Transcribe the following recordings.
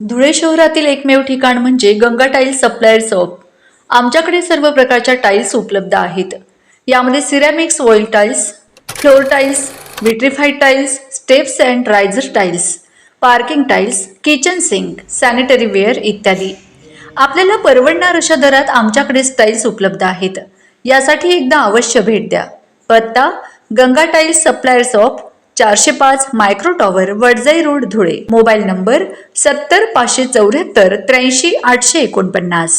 धुळे शहरातील एकमेव ठिकाण म्हणजे गंगा टाइल्स सप्लायर शॉप। आमच्याकडे सर्व प्रकारच्या टाइल्स उपलब्ध आहेत। यामध्ये ceramics, oil tiles, floor tiles, vitrified tiles, steps and riser tiles, parking tiles, kitchen sink, sanitary ware इत्यादी। आपल्याला परवडणार अशा दरात आमच्याकडे टाइल्स उपलब्ध आहेत। यासाठी एकदा अवश्य भेट द्या। पत्ता Ganga tiles supplier shop, 405 micro tower, Wadjai road, Dhule. Mobile number 70 574 83 849।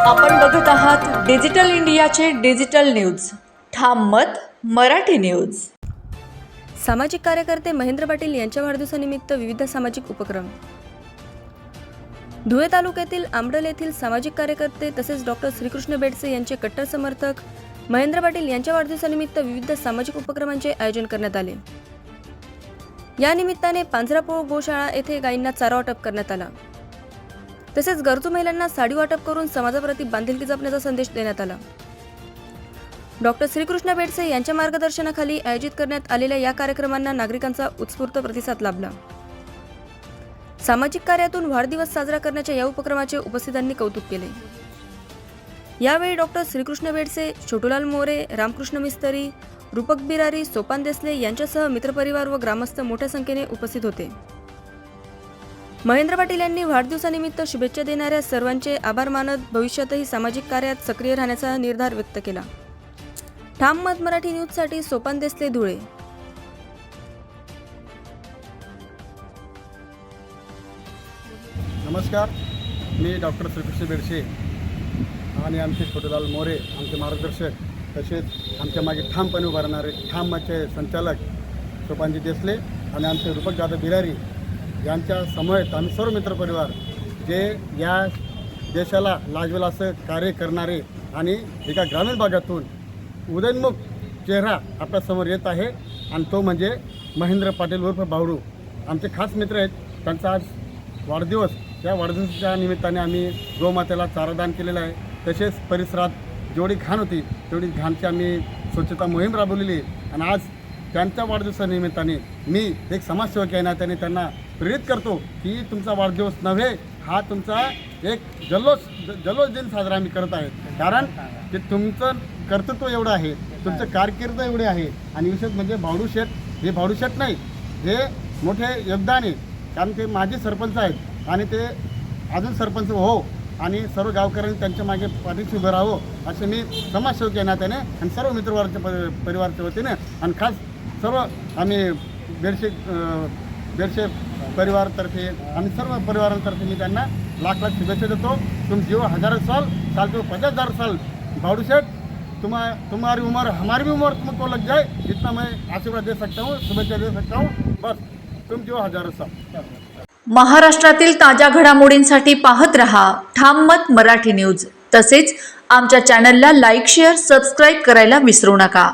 आपण बघत आहात डिजिटल इंडियाचे डिजिटल न्यूज। ठाम मत मराठी न्यूज। सामाजिक कार्यकर्ते महेंद्र पाटील यांच्या वाढदिवसानिमित्त विविध सामाजिक उपक्रम। धुळे तालुक्यातील आंबडल येथील सामाजिक कार्यकर्ते तसेच डॉक्टर श्रीकृष्ण बेडसे यांचे कट्टर समर्थक महेंद्र पाटील यांच्या वाढदिवसानिमित्त विविध सामाजिक उपक्रमांचे आयोजन करण्यात आले। या निमित्ताने पांझरापोळ गोशाळा येथे गायींना चारा वाटप करण्यात आला। तसेच गरजू महिलांना साडी वाटप करून समाजाप्रती बांधिलकी जपण्याचा संदेश देण्यात आला। डॉक्टर श्रीकृष्ण बेडसे यांच्या मार्गदर्शनाखाली आयोजित करण्यात आलेल्या या कार्यक्रमांना नागरिकांचा उत्स्फूर्त प्रतिसाद लाभला। सामाजिक कार्यातून वाढदिवस साजरा करण्याच्या या उपक्रमाचे उपस्थितांनी कौतुक केले। यावेळी डॉक्टर श्रीकृष्ण बेडसे, छोटूलाल मोरे, रामकृष्ण मिस्त्री, रूपक बिरारी, सोपान देसले यांच्यासह मित्रपरिवार व ग्रामस्थ मोठ्या संख्येने उपस्थित होते। महेंद्र पाटील यांनी वाढदिवसानिमित्त शुभेच्छा देणाऱ्या सर्वांचे आभार मानत भविष्यातही सामाजिक कार्यात सक्रिय राहण्याचा निर्धार व्यक्त केला। ठाम मत मराठी न्यूजसाठी सोपान देसले, धुळे। नमस्कार, मी डॉक्टर श्रीकृष्ण बेडसे आणि आमचे छोटूलाल मोरे, आमचे मार्गदर्शक, तसेच आमच्या मागे ठामपणे उभारणारे ठाम मतचे संचालक सोपानजी देसले आणि आमचे रूपकदादा बिरारी यांच्या समवेत आम्ही सर्व मित्रपरिवार जे या देशाला लाजवेल असं कार्य करणारे आणि एका ग्रामीण भागातून उदयनमुख चेहरा आपल्यासमोर येत आहे आणि तो म्हणजे महेंद्र पाटील उर्फ बावडू। आमचे खास मित्र आहेत, त्यांचा आज वाढदिवस। या वाढदिवसाच्या निमित्ताने आम्ही गोमातेला चारादान केलेलं आहे। तसेच परिसरात जेवढी घाण होती तेवढी घाणची आम्ही स्वच्छता मोहीम राबवलेली आणि आज त्यांच्या वाढदिवसानिमित्ताने मी एक समाजसेवक आहे ना, त्याने त्यांना प्रेरित करतो की तुमचा वाढदिवस नव्हे, हा तुमचा एक जल्लोष दिन साजरा आम्ही करत आहे। कारण ते तुमचं कर्तृत्व एवढं आहे, तुमचं कारकीर्द एवढे आहे आणि विशेष म्हणजे बावडू शेठ हे बावडू शेठ नाही, हे मोठे योगदान आहे। कारण ते माजी सरपंच आहेत आणि ते अजून सरपंच हो आणि सर्व गावकऱ्यांनी त्यांच्या मागे पाठीशी उभं राहावं असे मी समाजसेवक या नात्याने आणि सर्व मित्रवर्गाच्या परिवाराच्या वतीने आणि खास सर्व आम्ही बेडसे परिवारातर्फे आणि सर्व परिवारांतर्फे मी त्यांना लाख लाख शुभेच्छा देतो। तुम जीव 1000 साल, साल को 50,000 साल। बावडू शेठ, तुम्हारी उम्र हमारी भी उम्र तुमको लग जाए, इतना मैं आशीर्वाद दे सकता हूँ, शुभेच्छा दे सकता हूँ। बस तुम जीव 1000 साल। महाराष्ट्रातील ताज्या घडामोडींसाठी पाहत रहा ठाम मत मराठी न्यूज। तसेच आमच्या चॅनलला लाईक, शेअर, सबस्क्राईब करायला विसरू नका।